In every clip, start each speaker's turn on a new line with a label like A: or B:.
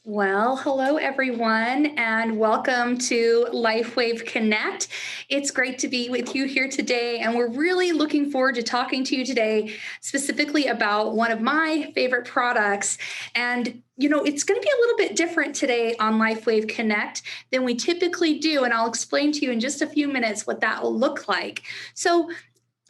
A: Well, hello everyone, and welcome to LifeWave Connect. It's great to be with you here today, and we're really looking forward to talking to you today, specifically about one of my favorite products. And it's going to be a little bit different today on LifeWave Connect than we typically do, and I'll explain to you in just a few minutes what that will look like. So,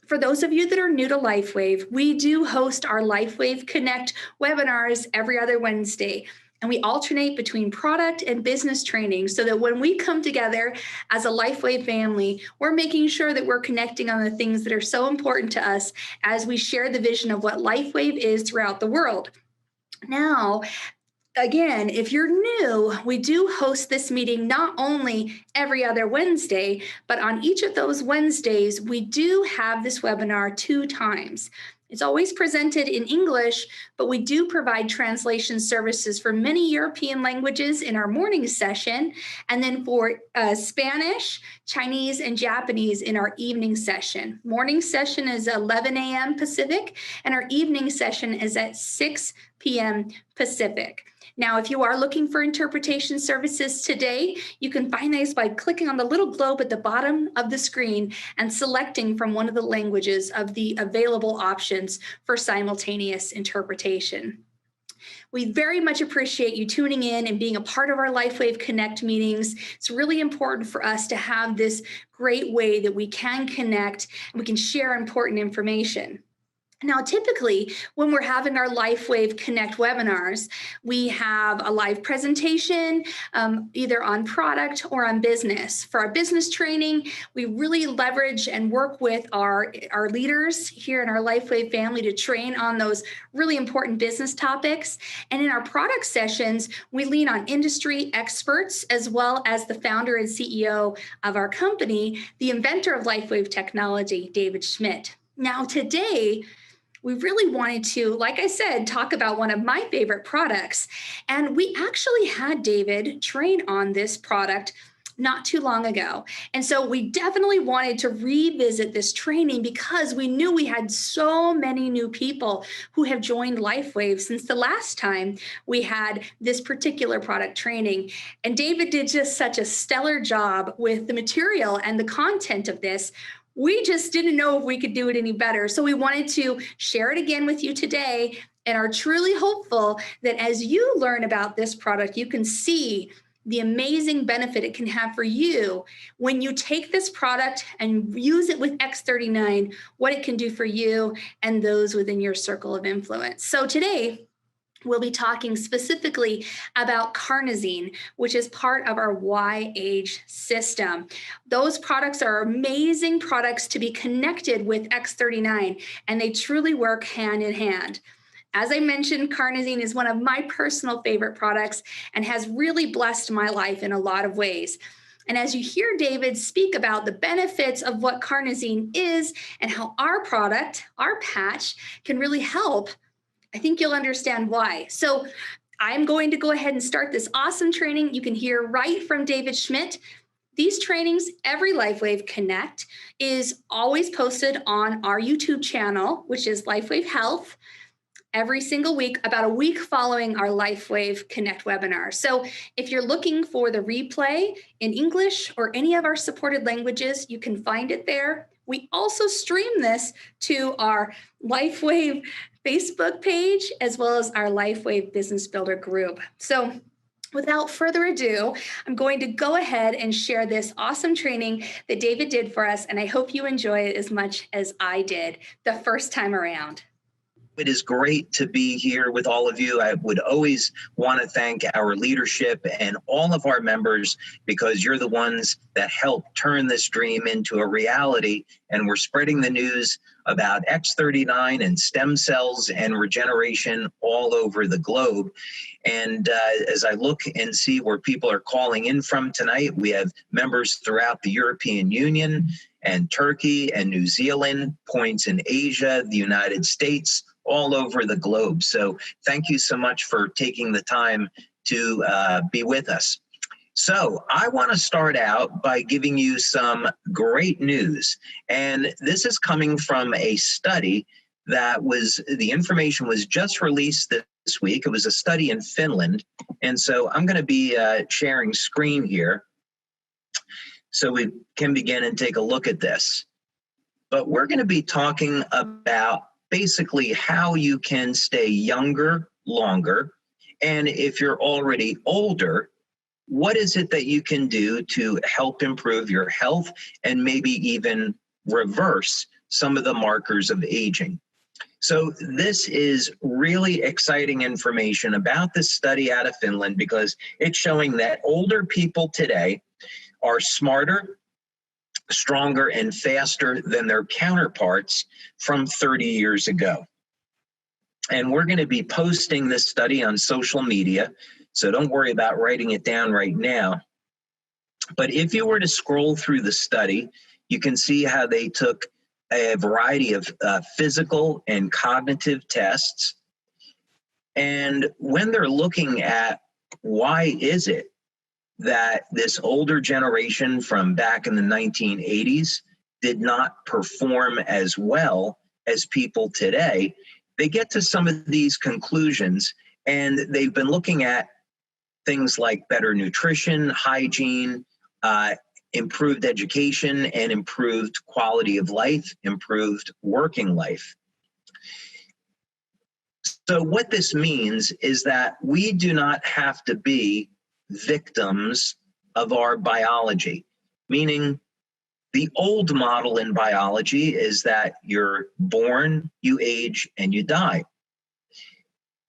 A: for those of you that are new to LifeWave, we do host our LifeWave Connect webinars every other Wednesday. And we alternate between product and business training so that when we come together as a LifeWave family, we're making sure that we're connecting on the things that are so important to us as we share the vision of what LifeWave is throughout the world. Now, again, if you're new, we do host this meeting not only every other Wednesday, but on each of those Wednesdays, we do have this webinar 2 times. It's always presented in English, but we do provide translation services for many European languages in our morning session, and then for Spanish, Chinese, and Japanese in our evening session. Morning session is 11 a.m. Pacific, and our evening session is at 6 p.m. Pacific. Now, if you are looking for interpretation services today, you can find these by clicking on the little globe at the bottom of the screen and selecting from one of the languages of the available options for simultaneous interpretation. We very much appreciate you tuning in and being a part of our LifeWave Connect meetings. It's really important for us to have this great way that we can connect and we can share important information. Now, typically, when we're having our LifeWave Connect webinars, we have a live presentation, either on product or on business. For our business training, we really leverage and work with our leaders here in our LifeWave family to train on those really important business topics. And in our product sessions, we lean on industry experts, as well as the founder and CEO of our company, the inventor of LifeWave technology, David Schmidt. Now, today, we really wanted to, like I said, talk about one of my favorite products. And we actually had David train on this product not too long ago. And so we definitely wanted to revisit this training because we knew we had so many new people who have joined LifeWave since the last time we had this particular product training. And David did just such a stellar job with the material and the content of this. We just didn't know if we could do it any better. So we wanted to share it again with you today and are truly hopeful that as you learn about this product, you can see the amazing benefit it can have for you when you take this product and use it with X39, what it can do for you and those within your circle of influence. So today, we'll be talking specifically about Carnosine, which is part of our Y-Age system. Those products are amazing products to be connected with X39, and they truly work hand in hand. As I mentioned, Carnosine is one of my personal favorite products and has really blessed my life in a lot of ways. And as you hear David speak about the benefits of what Carnosine is and how our product, our patch, can really help, I think you'll understand why. So I'm going to go ahead and start this awesome training. You can hear right from David Schmidt. These trainings, every LifeWave Connect, is always posted on our YouTube channel, which is LifeWave Health, every single week, about a week following our LifeWave Connect webinar. So if you're looking for the replay in English or any of our supported languages, you can find it there. We also stream this to our LifeWave Facebook page, as well as our LifeWave Business Builder group. So without further ado, I'm going to go ahead and share this awesome training that David did for us, and I hope you enjoy it as much as I did the first time around.
B: It is great to be here with all of you. I would always want to thank our leadership and all of our members because you're the ones that help turn this dream into a reality. And we're spreading the news about X39 and stem cells and regeneration all over the globe. And as I look and see where people are calling in from tonight, we have members throughout the European Union and Turkey and New Zealand, points in Asia, the United States, all over the globe. So thank you so much for taking the time to be with us. So I want to start out by giving you some great news. And this is coming from a study the information was just released this week. It was a study in Finland. And so I'm going to be sharing screen here so we can begin and take a look at this. But we're going to be talking about basically how you can stay younger longer. And if you're already older, what is it that you can do to help improve your health and maybe even reverse some of the markers of aging? So this is really exciting information about this study out of Finland, because it's showing that older people today are smarter, stronger, and faster than their counterparts from 30 years ago. And we're going to be posting this study on social media, so don't worry about writing it down right now. But if you were to scroll through the study, you can see how they took a variety of physical and cognitive tests. And when they're looking at why is it that this older generation from back in the 1980s did not perform as well as people today, they get to some of these conclusions. And they've been looking at things like better nutrition, hygiene, improved education, and improved quality of life, improved working life. So what this means is that we do not have to be victims of our biology, meaning the old model in biology is that you're born, you age, and you die.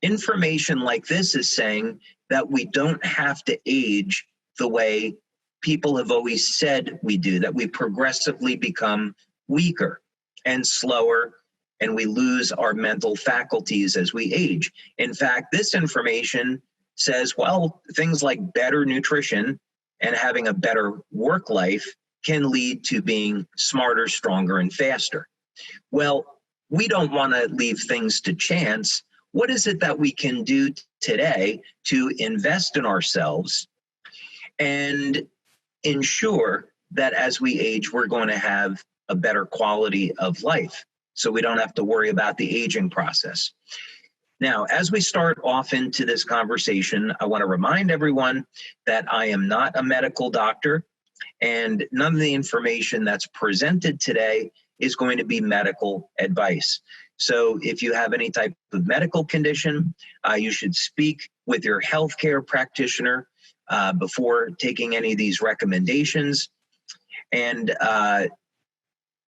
B: Information like this is saying that we don't have to age the way people have always said we do, that we progressively become weaker and slower, and we lose our mental faculties as we age. In fact, this information says, well, things like better nutrition and having a better work life can lead to being smarter, stronger, and faster. Well, we don't want to leave things to chance. What is it that we can do today to invest in ourselves and ensure that as we age, we're going to have a better quality of life, so we don't have to worry about the aging process? Now, as we start off into this conversation, I want to remind everyone that I am not a medical doctor, and none of the information that's presented today is going to be medical advice. So if you have any type of medical condition, you should speak with your healthcare practitioner before taking any of these recommendations. And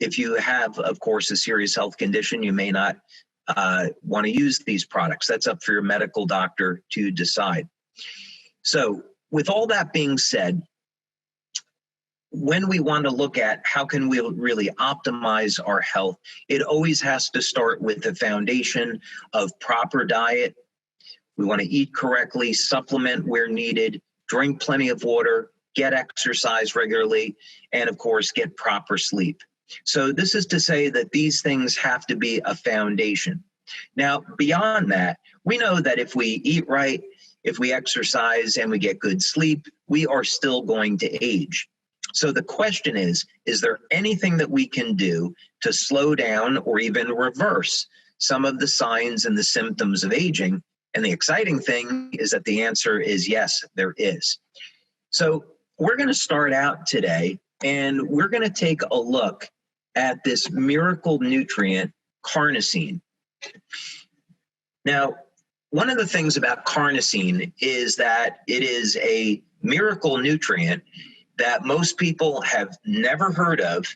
B: if you have, of course, a serious health condition, you may not want to use these products. That's up for your medical doctor to decide. So with all that being said, when we want to look at how can we really optimize our health, it always has to start with the foundation of proper diet. We want to eat correctly, supplement where needed, drink plenty of water, get exercise regularly, and of course, get proper sleep. So this is to say that these things have to be a foundation. Now, beyond that, we know that if we eat right, if we exercise and we get good sleep, we are still going to age. So the question is there anything that we can do to slow down or even reverse some of the signs and the symptoms of aging? And the exciting thing is that the answer is yes, there is. So we're going to start out today, and we're going to take a look at this miracle nutrient, carnosine. Now, one of the things about carnosine is that it is a miracle nutrient that most people have never heard of,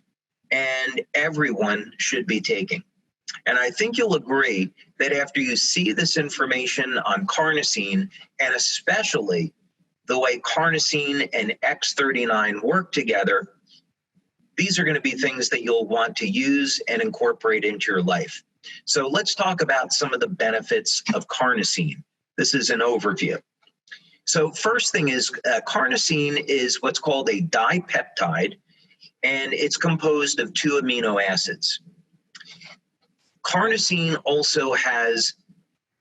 B: and everyone should be taking. And I think you'll agree that after you see this information on carnosine, and especially the way carnosine and X39 work together, these are going to be things that you'll want to use and incorporate into your life. So let's talk about some of the benefits of carnosine. This is an overview. So first thing is carnosine is what's called a dipeptide, and it's composed of 2 amino acids. Carnosine also has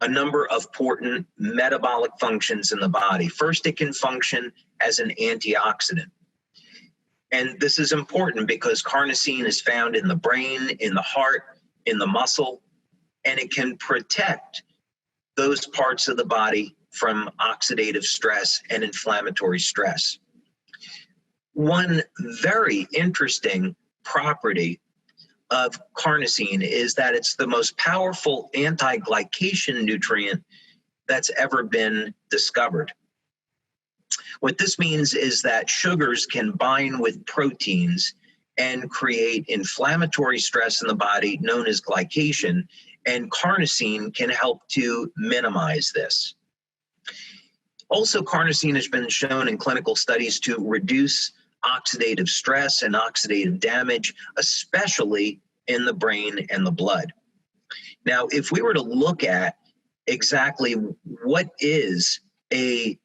B: a number of important metabolic functions in the body. First, it can function as an antioxidant. And this is important because carnosine is found in the brain, in the heart, in the muscle, and it can protect those parts of the body from oxidative stress and inflammatory stress. One very interesting property of carnosine is that it's the most powerful anti-glycation nutrient that's ever been discovered. What this means is that sugars can bind with proteins and create inflammatory stress in the body known as glycation, and carnosine can help to minimize this. Also, carnosine has been shown in clinical studies to reduce oxidative stress and oxidative damage, especially in the brain and the blood. Now, if we were to look at exactly what is a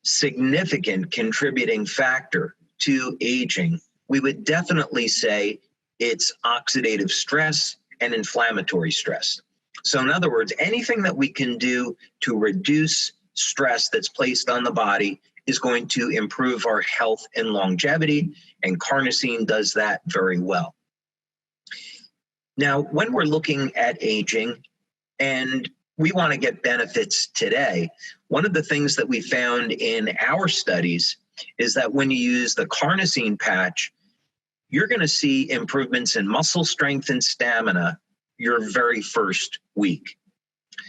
B: significant contributing factor to aging, we would definitely say it's oxidative stress and inflammatory stress. So in other words, anything that we can do to reduce stress that's placed on the body is going to improve our health and longevity, and carnosine does that very well. Now, when we're looking at aging and we want to get benefits today, one of the things that we found in our studies is that when you use the carnosine patch, you're going to see improvements in muscle strength and stamina your very first week.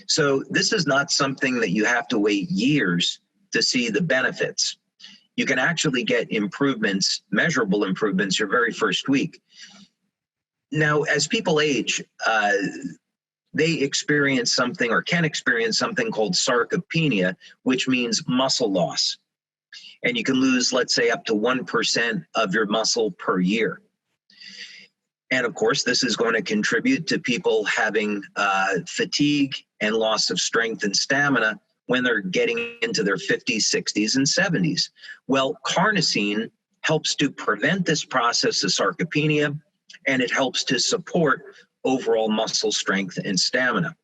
B: So this is not something that you have to wait years to see the benefits. You can actually get improvements, measurable improvements, your very first week. Now, as people age, they experience something or can experience something called sarcopenia, which means muscle loss. And you can lose, let's say, up to 1% of your muscle per year. And of course, this is going to contribute to people having fatigue and loss of strength and stamina when they're getting into their 50s, 60s, and 70s. Well, carnosine helps to prevent this process of sarcopenia, and it helps to support overall muscle strength and stamina.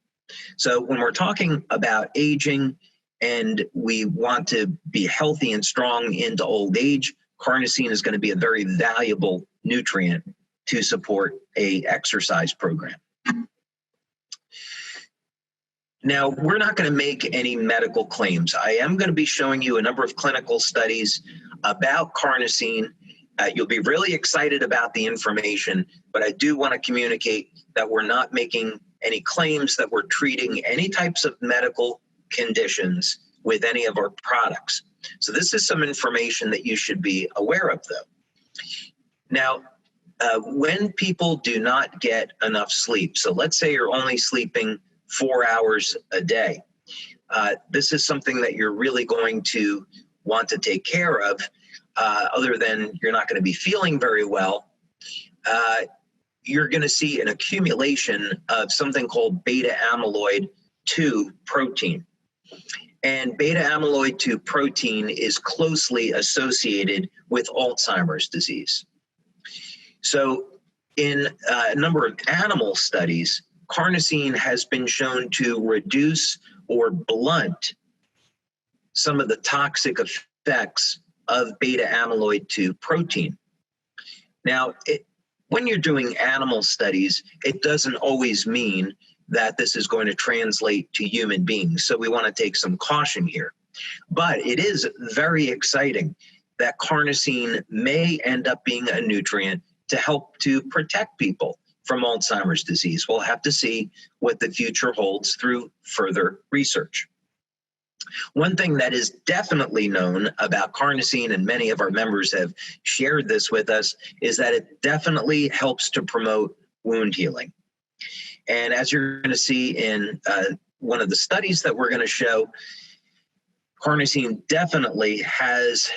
B: So when we're talking about aging and we want to be healthy and strong into old age, carnosine is going to be a very valuable nutrient to support an exercise program. Now, we're not going to make any medical claims. I am going to be showing you a number of clinical studies about carnosine. You'll be really excited about the information, but I do want to communicate that we're not making any claims that we're treating any types of medical conditions with any of our products. So this is some information that you should be aware of, though. Now, when people do not get enough sleep, so let's say you're only sleeping 4 hours a day, this is something that you're really going to want to take care of, other than you're not going to be feeling very well. You're going to see an accumulation of something called beta amyloid 2 protein. And beta amyloid 2 protein is closely associated with Alzheimer's disease. So in a number of animal studies, carnosine has been shown to reduce or blunt some of the toxic effects of beta amyloid 2 protein. Now, when you're doing animal studies, it doesn't always mean that this is going to translate to human beings. So we want to take some caution here. But it is very exciting that carnosine may end up being a nutrient to help to protect people from Alzheimer's disease. We'll have to see what the future holds through further research. One thing that is definitely known about carnosine, and many of our members have shared this with us, is that it definitely helps to promote wound healing. And as you're going to see in one of the studies that we're going to show, carnosine definitely has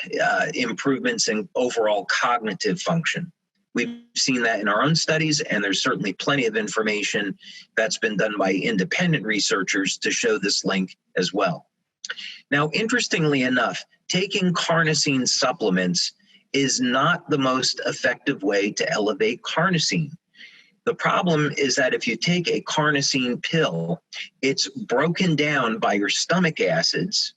B: improvements in overall cognitive function. We've seen that in our own studies, and there's certainly plenty of information that's been done by independent researchers to show this link as well. Now, interestingly enough, taking carnosine supplements is not the most effective way to elevate carnosine. The problem is that if you take a carnosine pill, it's broken down by your stomach acids,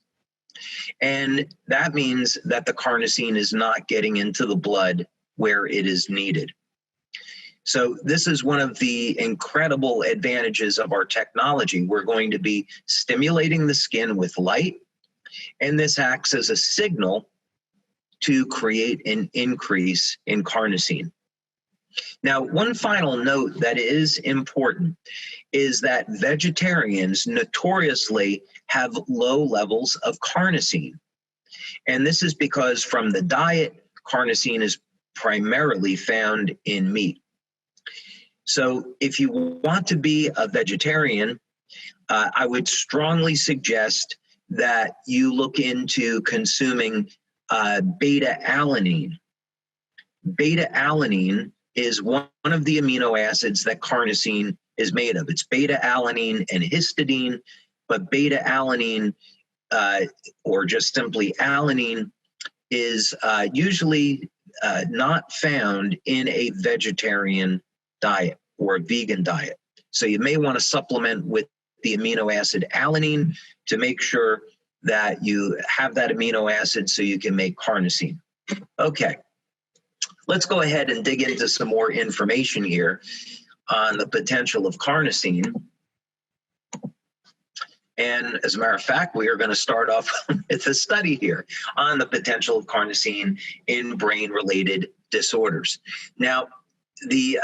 B: and that means that the carnosine is not getting into the blood where it is needed. So this is one of the incredible advantages of our technology. We're going to be stimulating the skin with light, and this acts as a signal to create an increase in carnosine. Now, one final note that is important is that vegetarians notoriously have low levels of carnosine. And this is because from the diet, carnosine is primarily found in meat. So if you want to be a vegetarian, I would strongly suggest that you look into consuming beta-alanine. Beta-alanine is one of the amino acids that carnosine is made of. It's beta-alanine and histidine, but beta-alanine, or just simply alanine, is usually not found in a vegetarian diet or a vegan diet. So you may want to supplement with the amino acid alanine to make sure that you have that amino acid so you can make carnosine. Okay, let's go ahead and dig into some more information here on the potential of carnosine. And as a matter of fact, we are going to start off with a study here on the potential of carnosine in brain-related disorders. Now, the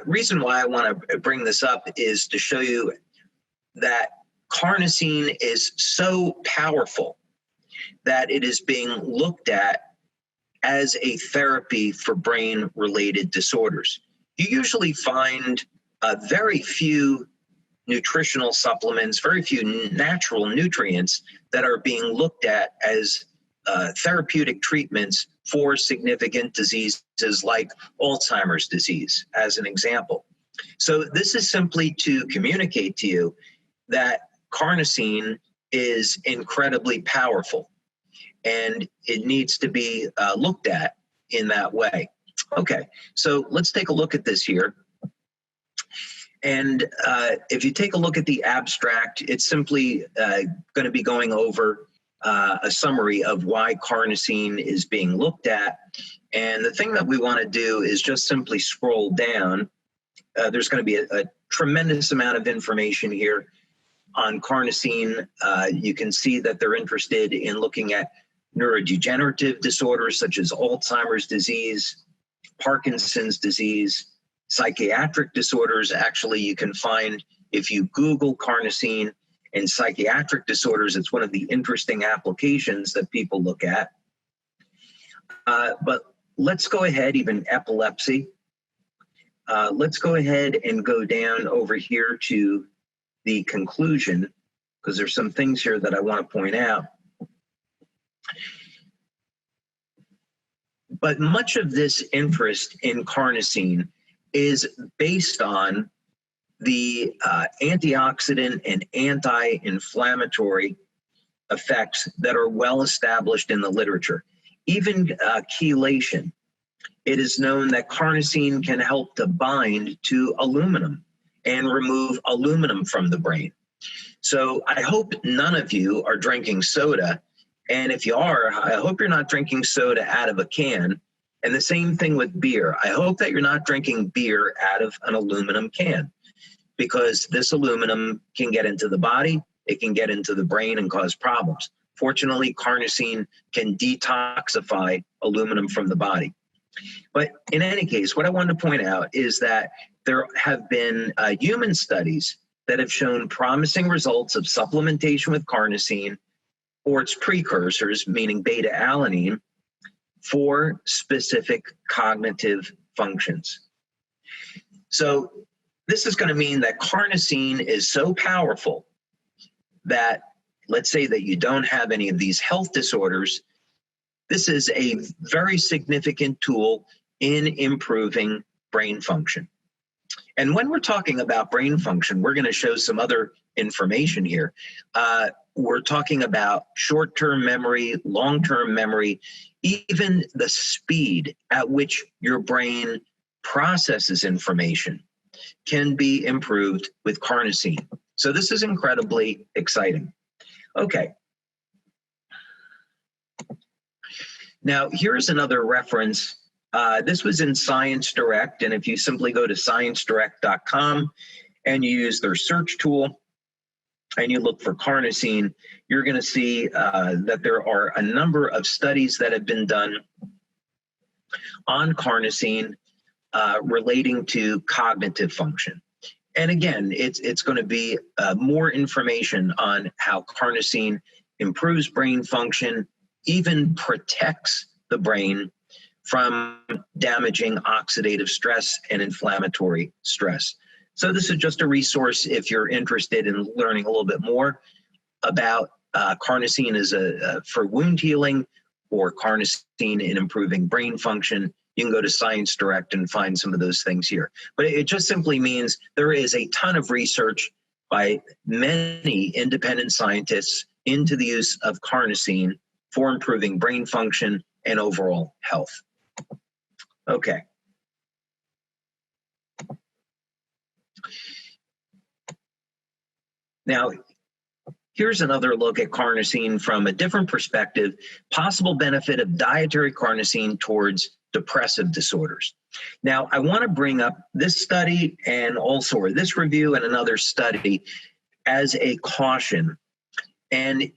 B: reason why I want to bring this up is to show you that carnosine is so powerful that it is being looked at as a therapy for brain-related disorders. You usually find very few nutritional supplements, very few natural nutrients that are being looked at as therapeutic treatments for significant diseases like Alzheimer's disease, as an example. So this is simply to communicate to you that carnosine is incredibly powerful, and it needs to be looked at in that way. Okay, so let's take a look at this here. And if you take a look at the abstract, it's simply going to be going over a summary of why carnosine is being looked at. And the thing that we want to do is just simply scroll down. There's going to be a tremendous amount of information here on carnosine. You can see that they're interested in looking at neurodegenerative disorders such as Alzheimer's disease, Parkinson's disease, psychiatric disorders. Actually, you can find, if you Google carnosine and psychiatric disorders, it's one of the interesting applications that people look at. But let's go ahead, even epilepsy. Let's go ahead and go down over here to the conclusion, because there's some things here that I want to point out. But much of this interest in carnosine is based on the antioxidant and anti-inflammatory effects that are well established in the literature. Even chelation. It is known that carnosine can help to bind to aluminum and remove aluminum from the brain. So I hope none of you are drinking soda. And if you are, I hope you're not drinking soda out of a can. And the same thing with beer. I hope that you're not drinking beer out of an aluminum can, because this aluminum can get into the body, it can get into the brain and cause problems. Fortunately, carnosine can detoxify aluminum from the body. But in any case, what I wanted to point out is that there have been human studies that have shown promising results of supplementation with carnosine or its precursors, meaning beta-alanine, for specific cognitive functions. So this is going to mean that carnosine is so powerful that, let's say that you don't have any of these health disorders, this is a very significant tool in improving brain function. And when we're talking about brain function, we're going to show some other information here. We're talking about short-term memory, long-term memory, even the speed at which your brain processes information can be improved with carnosine. So this is incredibly exciting. Okay. Now, here's another reference This was in Science Direct, and if you simply go to sciencedirect.com and you use their search tool and you look for carnosine, you're going to see that there are a number of studies that have been done on carnosine relating to cognitive function. And again, it's going to be more information on how carnosine improves brain function, even protects the brain from damaging oxidative stress and inflammatory stress. So this is just a resource if you're interested in learning a little bit more about carnosine as for wound healing or carnosine in improving brain function. You can go to Science Direct and find some of those things here. But it just simply means there is a ton of research by many independent scientists into the use of carnosine for improving brain function and overall health. Okay. Now, here's another look at carnosine from a different perspective, possible benefit of dietary carnosine towards depressive disorders. Now, I want to bring up this study and also or this review and another study as a caution. And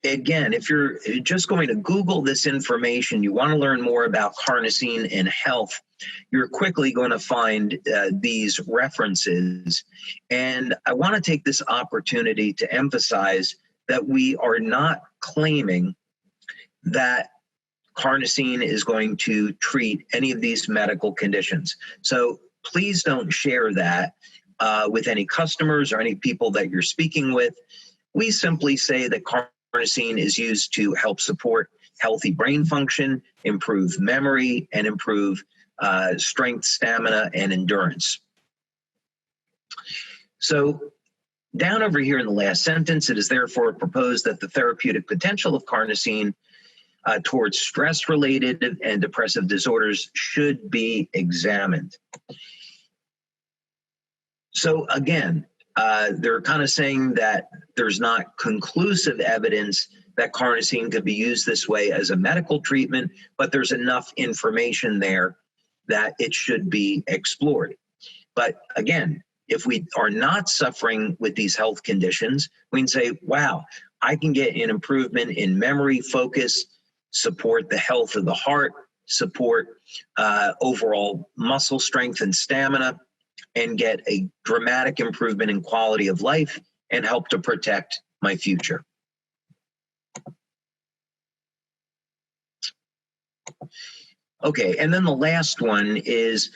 B: again, if you're just going to Google this information, you want to learn more about carnosine and health, you're quickly going to find these references. And I want to take this opportunity to emphasize that we are not claiming that carnosine is going to treat any of these medical conditions. So please don't share that with any customers or any people that you're speaking with. We simply say that carnosine is used to help support healthy brain function, improve memory, and improve strength, stamina, and endurance. So down over here in the last sentence, it is therefore proposed that the therapeutic potential of carnosine towards stress-related and depressive disorders should be examined. So again, they're kind of saying that there's not conclusive evidence that carnosine could be used this way as a medical treatment, but there's enough information there that it should be explored. But again, if we are not suffering with these health conditions, we can say, wow, I can get an improvement in memory, focus, support the health of the heart, support overall muscle strength and stamina, and get a dramatic improvement in quality of life and help to protect my future. Okay, and then the last one is,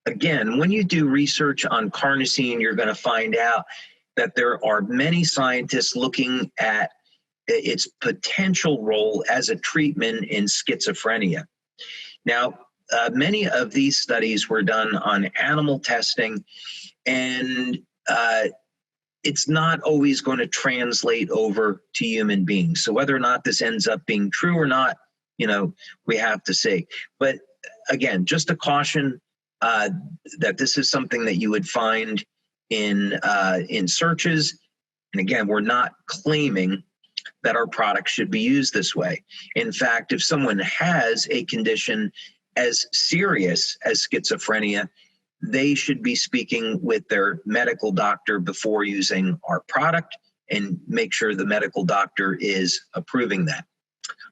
B: again, when you do research on carnosine, you're going to find out that there are many scientists looking at its potential role as a treatment in schizophrenia. Now, many of these studies were done on animal testing, and it's not always going to translate over to human beings. So whether or not this ends up being true or not, you know, we have to see. But again, just a caution that this is something that you would find in searches. And again, we're not claiming that our product should be used this way. In fact, if someone has a condition as serious as schizophrenia, they should be speaking with their medical doctor before using our product and make sure the medical doctor is approving that.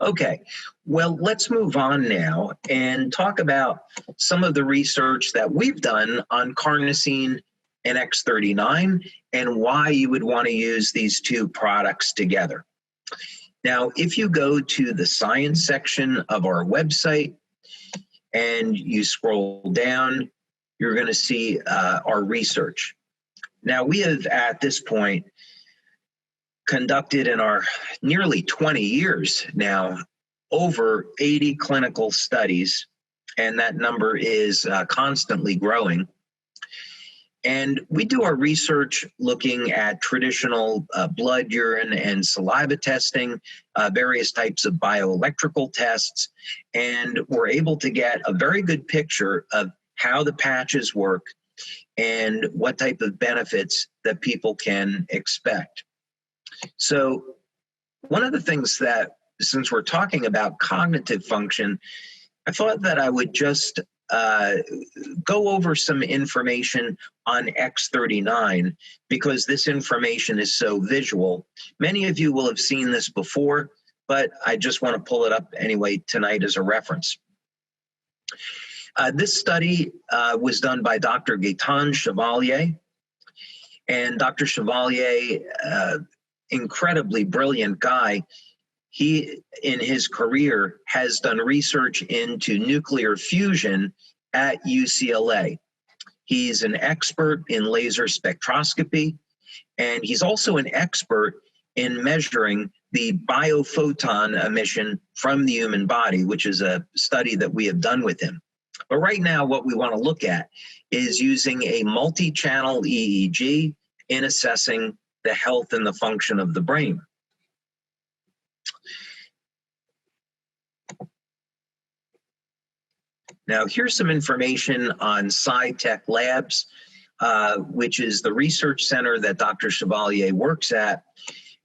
B: Okay, well, let's move on now and talk about some of the research that we've done on carnosine and X39 and why you would want to use these two products together. Now, if you go to the science section of our website and you scroll down, you're going to see our research. Now, we have at this point conducted in our nearly 20 years now over 80 clinical studies, and that number is constantly growing. And we do our research looking at traditional blood, urine, and saliva testing, various types of bioelectrical tests, and we're able to get a very good picture of how the patches work and what type of benefits that people can expect. So one of the things that, since we're talking about cognitive function, I thought that I would just go over some information on X39 because this information is so visual. Many of you will have seen this before, but I just want to pull it up anyway tonight as a reference. This study was done by Dr. Gaetan Chevalier, and Dr. Chevalier, incredibly brilliant guy. He, in his career, has done research into nuclear fusion at UCLA. He's an expert in laser spectroscopy, and he's also an expert in measuring the biophoton emission from the human body, which is a study that we have done with him. But right now, what we want to look at is using a multi-channel EEG in assessing the health and the function of the brain. Now, here's some information on SciTech Labs, which is the research center that Dr. Chevalier works at.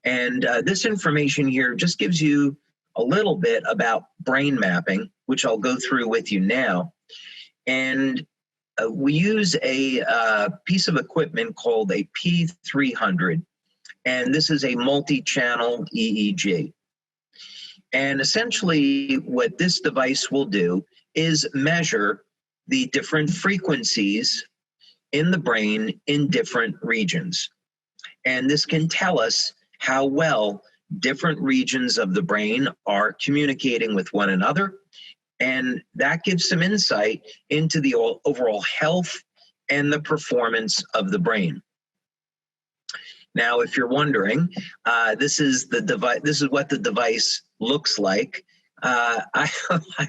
B: And this information here just gives you a little bit about brain mapping, which I'll go through with you now. And we use a piece of equipment called a P300, and this is a multi-channel EEG. And essentially what this device will do is measure the different frequencies in the brain in different regions. And this can tell us how well different regions of the brain are communicating with one another. And that gives some insight into the overall health and the performance of the brain. Now, if you're wondering, this is the device. This is what the device looks like. I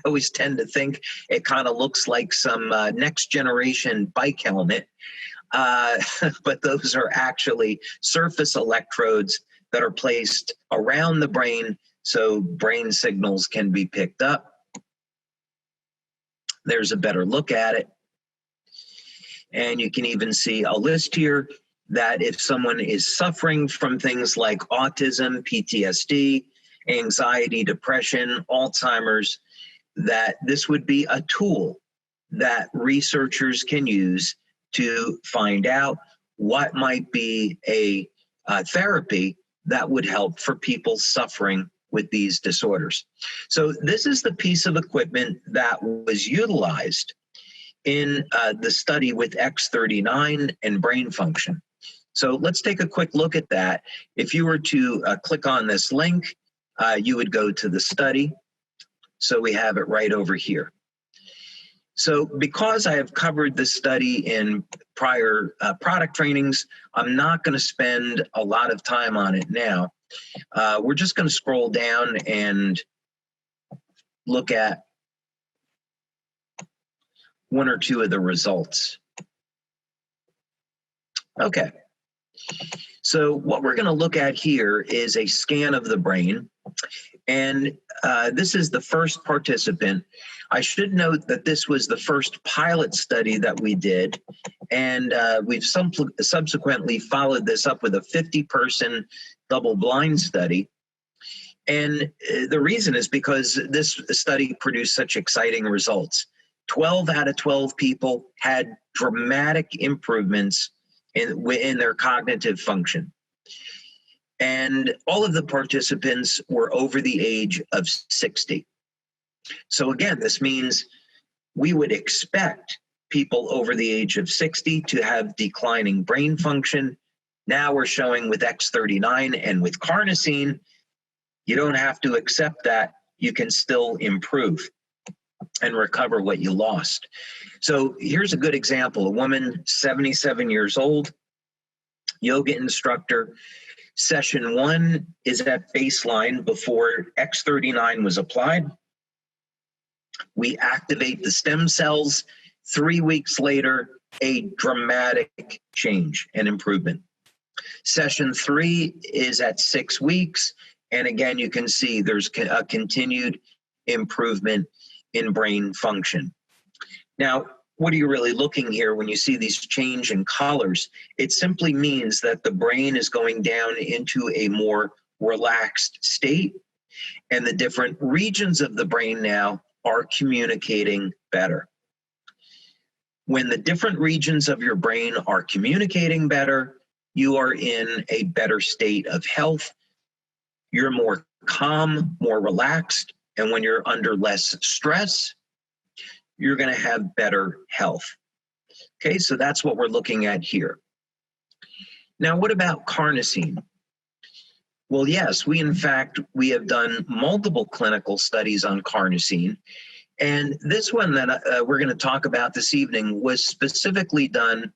B: always tend to think it kind of looks like some next generation bike helmet, but those are actually surface electrodes that are placed around the brain so brain signals can be picked up. There's a better look at it. And you can even see a list here that if someone is suffering from things like autism, PTSD, anxiety, depression, Alzheimer's, that this would be a tool that researchers can use to find out what might be a therapy that would help for people suffering with these disorders. So this is the piece of equipment that was utilized in the study with X39 and brain function. So let's take a quick look at that. If you were to click on this link, you would go to the study. So we have it right over here. So because I have covered this study in prior product trainings, I'm not going to spend a lot of time on it now. We're just going to scroll down and look at one or two of the results. Okay. So what we're going to look at here is a scan of the brain. And this is the first participant. I should note that this was the first pilot study that we did. And we've subsequently followed this up with a 50-person double-blind study. And the reason is because this study produced such exciting results. 12 out of 12 people had dramatic improvements in their cognitive function. And all of the participants were over the age of 60. So again, this means we would expect people over the age of 60 to have declining brain function. Now we're showing with X39 and with Carnosine, you don't have to accept that. You can still improve and recover what you lost. So here's a good example. A woman, 77 years old, yoga instructor. Session 1 is at baseline before X39 was applied. We activate the stem cells. 3 weeks later, a dramatic change and improvement. Session 3 is at 6 weeks. And again, you can see there's a continued improvement in brain function. Now, what are you really looking here when you see these change in colors? It simply means that the brain is going down into a more relaxed state, and the different regions of the brain now are communicating better. When the different regions of your brain are communicating better, you are in a better state of health. You're more calm, more relaxed, and when you're under less stress, you're going to have better health. Okay, so that's what we're looking at here. Now, what about carnosine? Well, yes, we have done multiple clinical studies on carnosine. And this one that we're going to talk about this evening was specifically done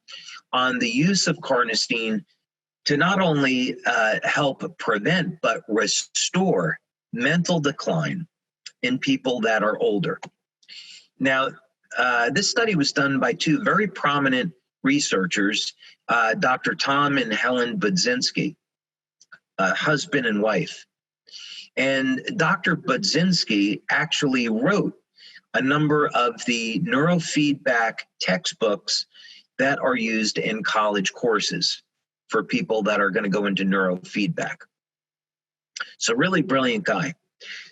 B: on the use of carnosine to not only help prevent, but restore mental decline in people that are older. Now, this study was done by two very prominent researchers, Dr. Tom and Helen Budzinski, husband and wife. And Dr. Budzinski actually wrote a number of the neurofeedback textbooks that are used in college courses for people that are going to go into neurofeedback. So really brilliant guy.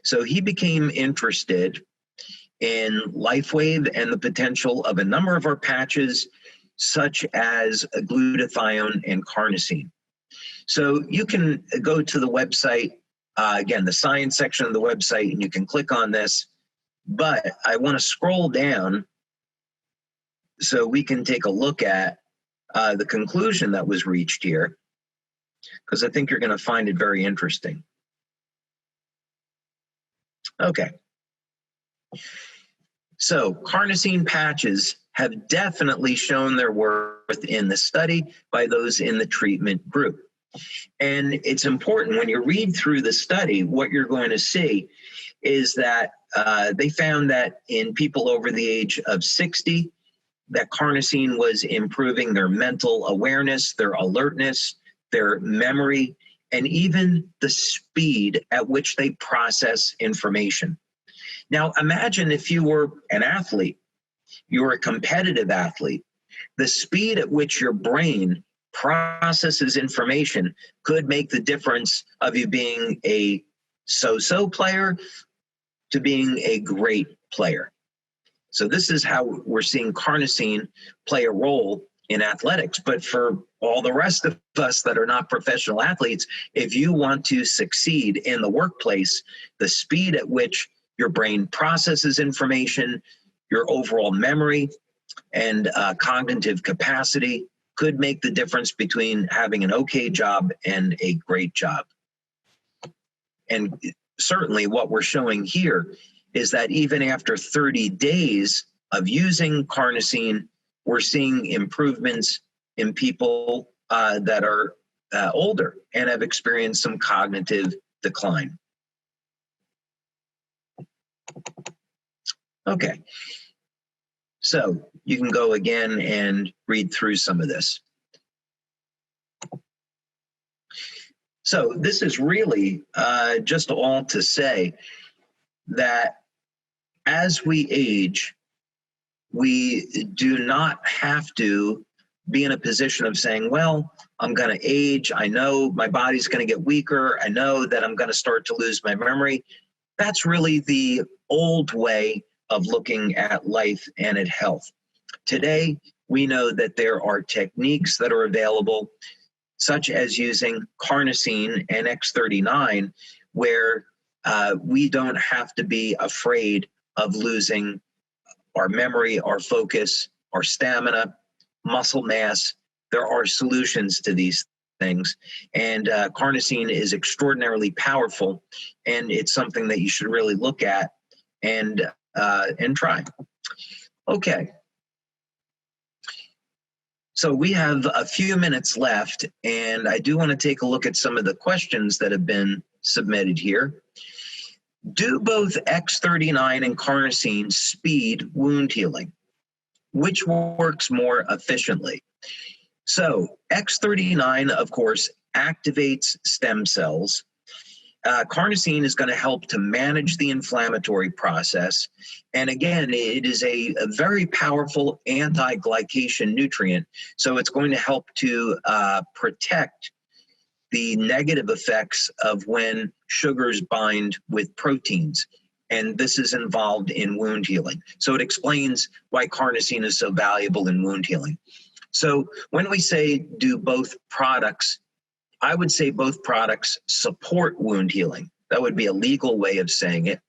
B: So he became interested in LifeWave and the potential of a number of our patches, such as glutathione and carnosine. So you can go to the website, again, the science section of the website, and you can click on this. But I want to scroll down so we can take a look at the conclusion that was reached here, because I think you're going to find it very interesting. Okay. So carnosine patches have definitely shown their worth in the study by those in the treatment group. And it's important when you read through the study, what you're going to see is that they found that in people over the age of 60, that carnosine was improving their mental awareness, their alertness, their memory, and even the speed at which they process information. Now, imagine if you were an athlete, you were a competitive athlete, the speed at which your brain processes information could make the difference of you being a so-so player to being a great player. So this is how we're seeing carnosine play a role in athletics. But for all the rest of us that are not professional athletes, if you want to succeed in the workplace, the speed at which your brain processes information, your overall memory and cognitive capacity could make the difference between having an okay job and a great job. And certainly what we're showing here is that even after 30 days of using carnosine, we're seeing improvements in people that are older and have experienced some cognitive decline. Okay, so you can go again and read through some of this. So this is really just all to say that as we age, we do not have to be in a position of saying, well, I'm going to age. I know my body's going to get weaker. I know that I'm going to start to lose my memory. That's really the old way of looking at life and at health. Today, we know that there are techniques that are available, such as using carnosine and X39, where we don't have to be afraid of losing our memory, our focus, our stamina, muscle mass. There are solutions to these things. And carnosine is extraordinarily powerful, and it's something that you should really look at and try. Okay. So we have a few minutes left, and I do want to take a look at some of the questions that have been submitted here. Do both X39 and carnosine speed wound healing? Which works more efficiently? So X39, of course, activates stem cells. Carnosine is going to help to manage the inflammatory process. And again, it is a very powerful anti-glycation nutrient. So it's going to help to protect the negative effects of when sugars bind with proteins. and this is involved in wound healing. So it explains why carnosine is so valuable in wound healing. So when we say do both products, I would say both products support wound healing. That would be a legal way of saying it.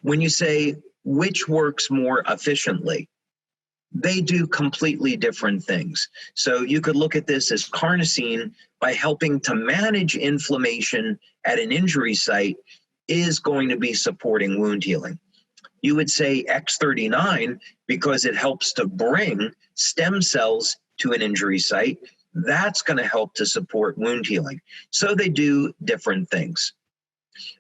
B: When you say which works more efficiently, they do completely different things. So you could look at this as carnosine, by helping to manage inflammation at an injury site, is going to be supporting wound healing. You would say X39 because it helps to bring stem cells to an injury site. That's going to help to support wound healing. So they do different things.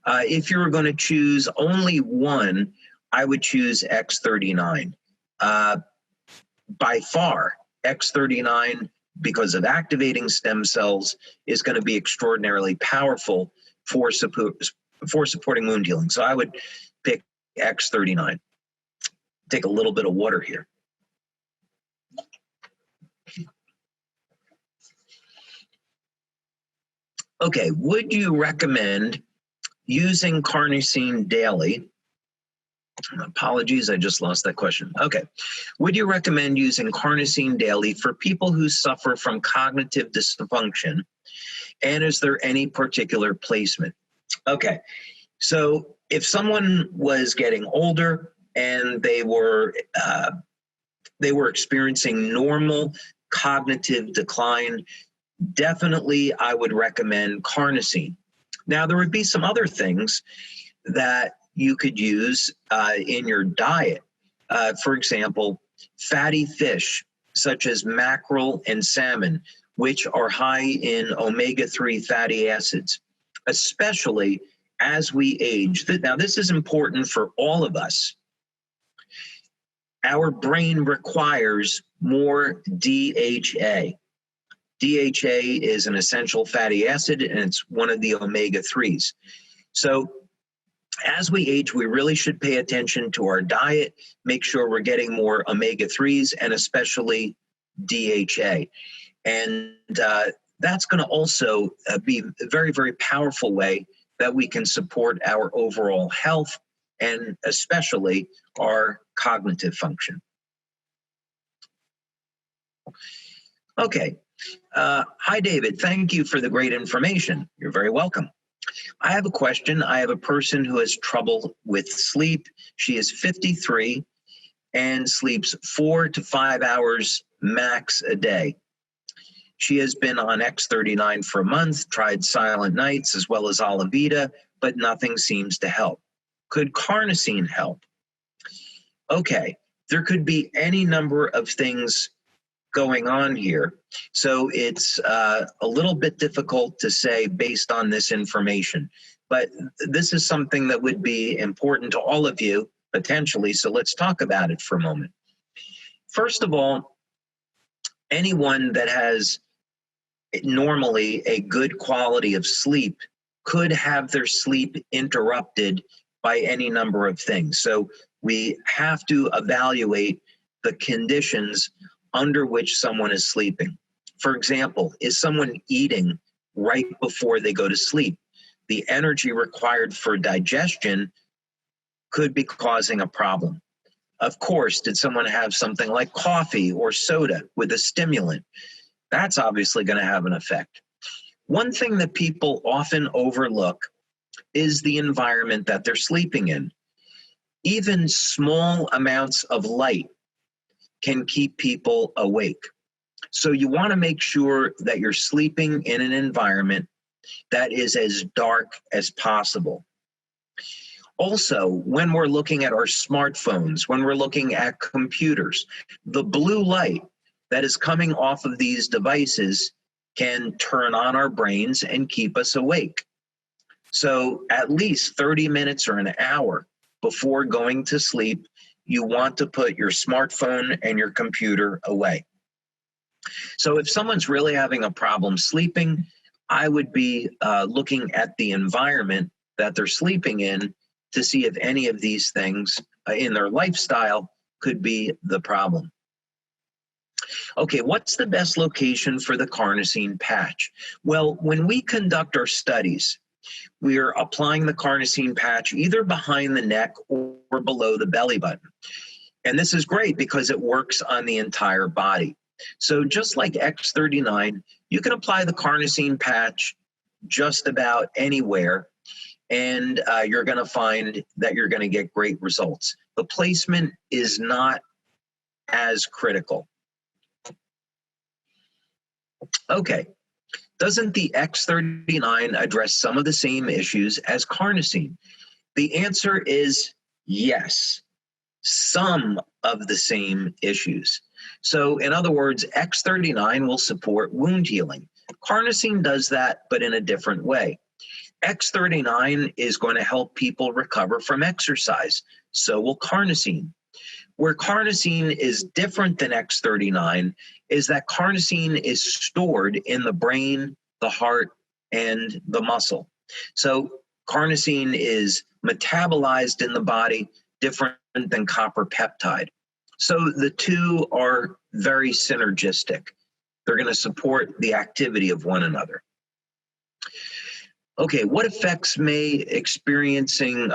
B: If you were going to choose only one, I would choose X39. By far, X39, because of activating stem cells, is going to be extraordinarily powerful for supporting wound healing. So I would pick X39. Take a little bit of water here. Okay, would you recommend using carnosine daily? Apologies, I just lost that question. Okay. Would you recommend using carnosine daily for people who suffer from cognitive dysfunction? And is there any particular placement? Okay. So if someone was getting older and they were experiencing normal cognitive decline, definitely I would recommend carnosine. Now, there would be some other things that you could use in your diet. For example, fatty fish, such as mackerel and salmon, which are high in omega-3 fatty acids, especially as we age. Now, this is important for all of us. Our brain requires more DHA. DHA is an essential fatty acid, and it's one of the omega-3s. So as we age, we really should pay attention to our diet, make sure we're getting more omega-3s and especially DHA. And that's going to also be a very, very powerful way that we can support our overall health and especially our cognitive function. Okay. Hi, David. Thank you for the great information. You're very welcome. I have a question. I have a person who has trouble with sleep. She is 53 and sleeps 4 to 5 hours max a day. She has been on X39 for a month, tried Silent Nights as well as Olivita, but nothing seems to help. Could carnosine help? Okay, there could be any number of things going on here. So it's a little bit difficult to say based on this information, but this is something that would be important to all of you potentially. So let's talk about it for a moment. First of all, anyone that has normally a good quality of sleep could have their sleep interrupted by any number of things. So we have to evaluate the conditions under which someone is sleeping. For example, is someone eating right before they go to sleep? The energy required for digestion could be causing a problem. Of course, did someone have something like coffee or soda with a stimulant? That's obviously going to have an effect. One thing that people often overlook is the environment that they're sleeping in. Even small amounts of light can keep people awake. So you want to make sure that you're sleeping in an environment that is as dark as possible. Also, when we're looking at our smartphones, when we're looking at computers, the blue light that is coming off of these devices can turn on our brains and keep us awake. So at least 30 minutes or an hour before going to sleep, you want to put your smartphone and your computer away. So if someone's really having a problem sleeping, I would be looking at the environment that they're sleeping in to see if any of these things in their lifestyle could be the problem. Okay, what's the best location for the carnosine patch? Well, when we conduct our studies, we are applying the carnosine patch either behind the neck or below the belly button. And this is great because it works on the entire body. So just like X39, you can apply the carnosine patch just about anywhere, and you're going to find that you're going to get great results. The placement is not as critical. Okay, doesn't the X39 address some of the same issues as carnosine? The answer is yes, some of the same issues. So in other words, X39 will support wound healing. Carnosine does that, but in a different way. X39 is going to help people recover from exercise. So will carnosine. Where carnosine is different than X39 is that carnosine is stored in the brain, the heart, and the muscle. So carnosine is metabolized in the body, different than copper peptide. So the two are very synergistic. They're going to support the activity of one another. Okay, what effects may experiencing,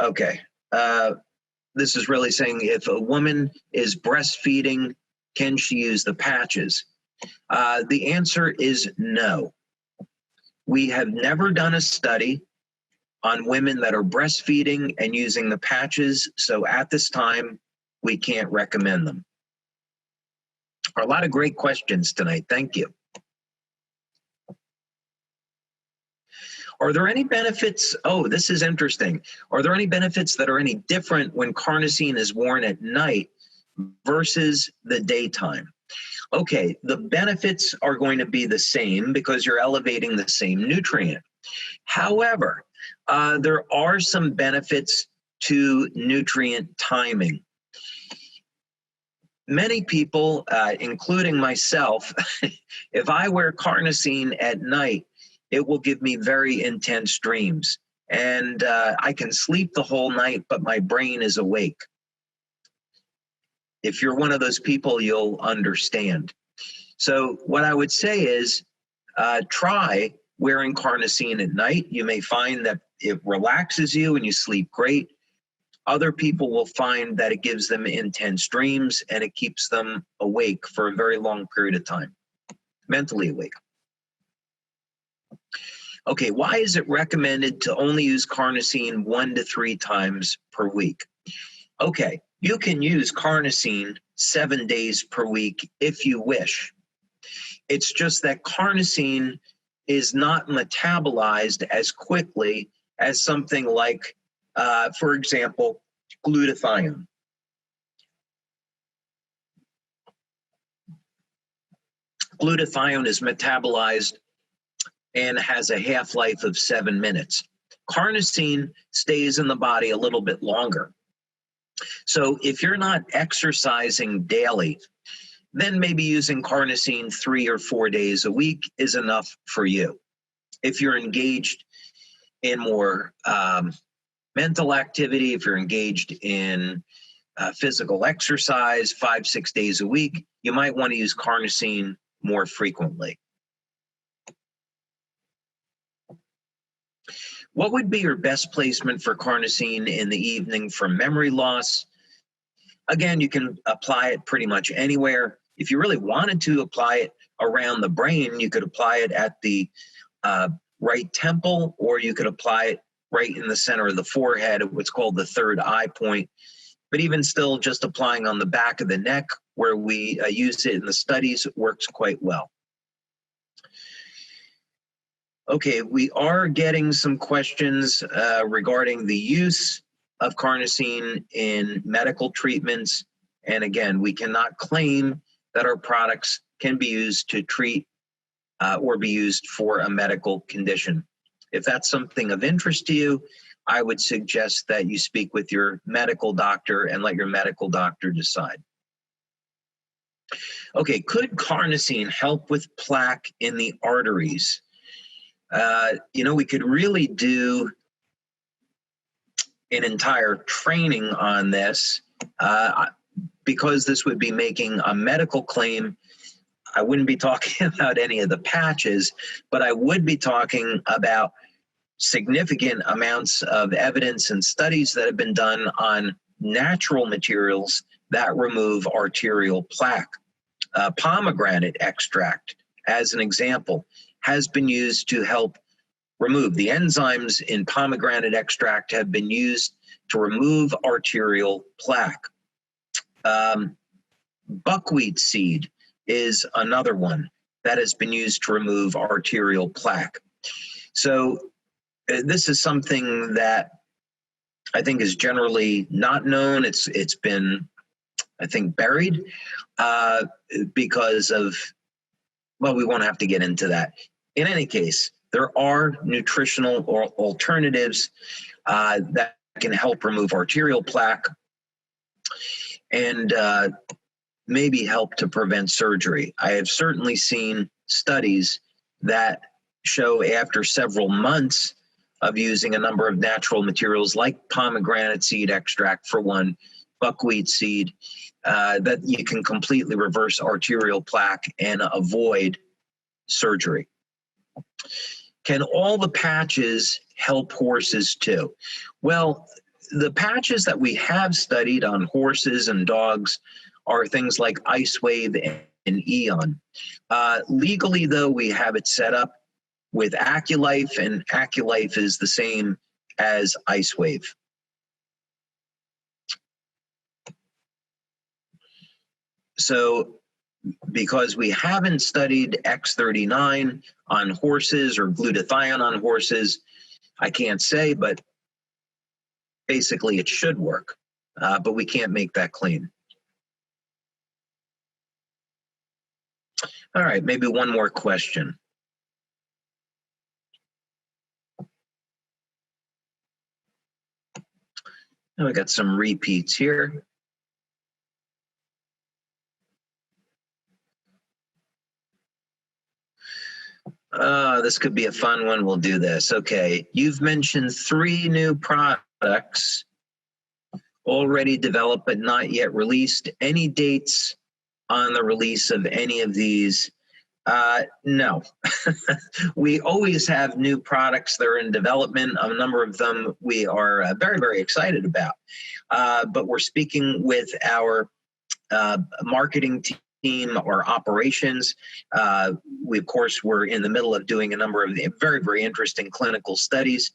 B: this is really saying if a woman is breastfeeding, can she use the patches? The answer is no. We have never done a study on women that are breastfeeding and using the patches, so at this time, we can't recommend them. A lot of great questions tonight. Thank you. Are there any benefits? Oh, this is interesting. Are there any benefits that are any different when carnosine is worn at night versus the daytime? Okay, the benefits are going to be the same because you're elevating the same nutrient. However, there are some benefits to nutrient timing. Many people, including myself, if I wear carnosine at night, it will give me very intense dreams. And I can sleep the whole night, but my brain is awake. If you're one of those people, you'll understand. So what I would say is try wearing carnosine at night. You may find that it relaxes you and you sleep great. Other people will find that it gives them intense dreams and it keeps them awake for a very long period of time, mentally awake. Okay, why is it recommended to only use carnosine 1 to 3 times per week? Okay, you can use carnosine 7 days per week if you wish. It's just that carnosine is not metabolized as quickly as something like, for example, glutathione. Glutathione is metabolized and has a half-life of 7 minutes. Carnosine stays in the body a little bit longer. So if you're not exercising daily, then maybe using carnosine 3 or 4 days a week is enough for you. If you're engaged in more mental activity, if you're engaged in physical exercise 5-6 days a week, you might want to use carnosine more frequently. What would be your best placement for carnosine in the evening for memory loss? Again, you can apply it pretty much anywhere. If you really wanted to apply it around the brain, you could apply it at the right temple, or you could apply it right in the center of the forehead at what's called the third eye point. But even still, just applying on the back of the neck where we use it in the studies works quite well. Okay, we are getting some questions regarding the use of carnosine in medical treatments. And again, we cannot claim that our products can be used to treat or be used for a medical condition. If that's something of interest to you, I would suggest that you speak with your medical doctor and let your medical doctor decide. Okay, could carnosine help with plaque in the arteries? We could really do an entire training on this. Because this would be making a medical claim, I wouldn't be talking about any of the patches, but I would be talking about significant amounts of evidence and studies that have been done on natural materials that remove arterial plaque. Pomegranate extract, as an example, has been used to help remove. The enzymes in pomegranate extract have been used to remove arterial plaque. Buckwheat seed is another one that has been used to remove arterial plaque. So this is something that I think is generally not known. It's been, I think, buried because of, well, we won't have to get into that. In any case, there are nutritional or alternatives that can help remove arterial plaque and maybe help to prevent surgery. I have certainly seen studies that show after several months of using a number of natural materials like pomegranate seed extract for one, buckwheat seed, that you can completely reverse arterial plaque and avoid surgery. Can all the patches help horses too? Well, the patches that we have studied on horses and dogs are things like LifeWave and Eon. Legally, though, we have it set up with AccuLife, and AccuLife is the same as LifeWave. So because we haven't studied X39 on horses or glutathione on horses, I can't say, but basically it should work, but we can't make that claim. All right, maybe one more question. Now we got some repeats here. This could be a fun one. We'll do this. Okay, you've mentioned 3 new products already developed but not yet released. Any dates on the release of any of these? No. We always have new products that are in development. A number of them we are very, very excited about. But we're speaking with our marketing team or operations. We, of course, we're in the middle of doing a number of very, very interesting clinical studies,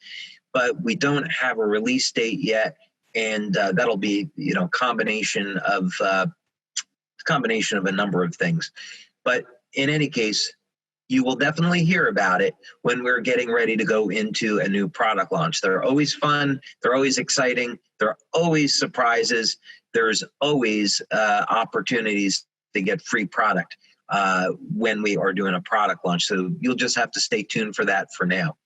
B: but we don't have a release date yet. And that'll be, combination of a number of things. But in any case, you will definitely hear about it when we're getting ready to go into a new product launch. They're always fun. They're always exciting. There are always surprises. There's always opportunities to get free product when we are doing a product launch. So you'll just have to stay tuned for that for now.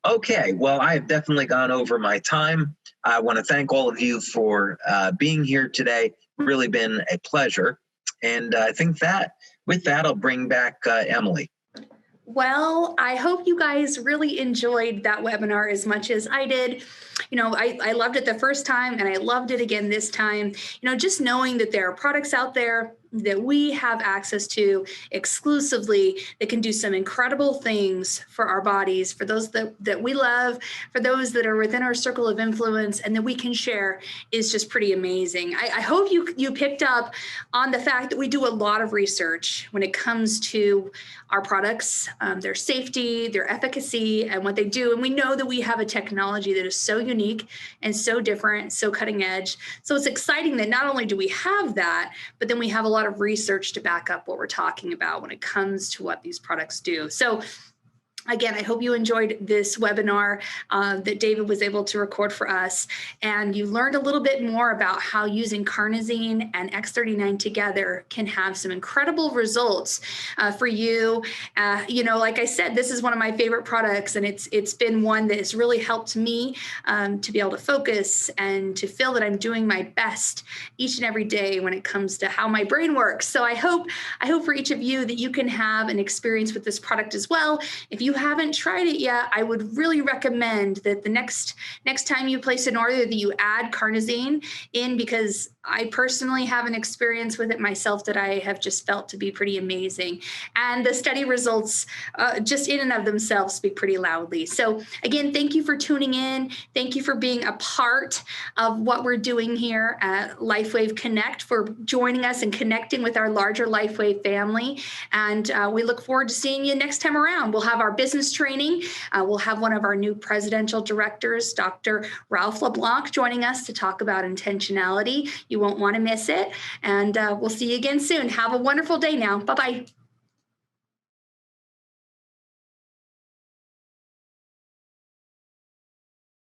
B: Okay, well, I have definitely gone over my time. I want to thank all of you for being here today. Really been a pleasure. And I think that with that, I'll bring back Emily.
A: Well, I hope you guys really enjoyed that webinar as much as I did. I loved it the first time and I loved it again this time. Just knowing that there are products out there that we have access to exclusively that can do some incredible things for our bodies, for those that we love, for those that are within our circle of influence and that we can share is just pretty amazing. I hope you picked up on the fact that we do a lot of research when it comes to our products, their safety, their efficacy, and what they do. And we know that we have a technology that is so unique and so different, so cutting edge. So it's exciting that not only do we have that, but then we have a lot of research to back up what we're talking about when it comes to what these products do. So again, I hope you enjoyed this webinar that David was able to record for us, and you learned a little bit more about how using Carnosine and X39 together can have some incredible results for you. Like I said, this is one of my favorite products, and it's been one that has really helped me to be able to focus and to feel that I'm doing my best each and every day when it comes to how my brain works. So I hope for each of you that you can have an experience with this product as well. If you you haven't tried it yet, I would really recommend that the next time you place an order that you add Carnosine in, because I personally have an experience with it myself that I have just felt to be pretty amazing. And the study results just in and of themselves speak pretty loudly. So again, thank you for tuning in. Thank you for being a part of what we're doing here at LifeWave Connect, for joining us and connecting with our larger LifeWave family. And we look forward to seeing you next time around. We'll have our business training. We'll have one of our new presidential directors, Dr. Ralph LeBlanc, joining us to talk about intentionality. You won't want to miss it. And we'll see you again soon. Have a wonderful day now. Bye-bye.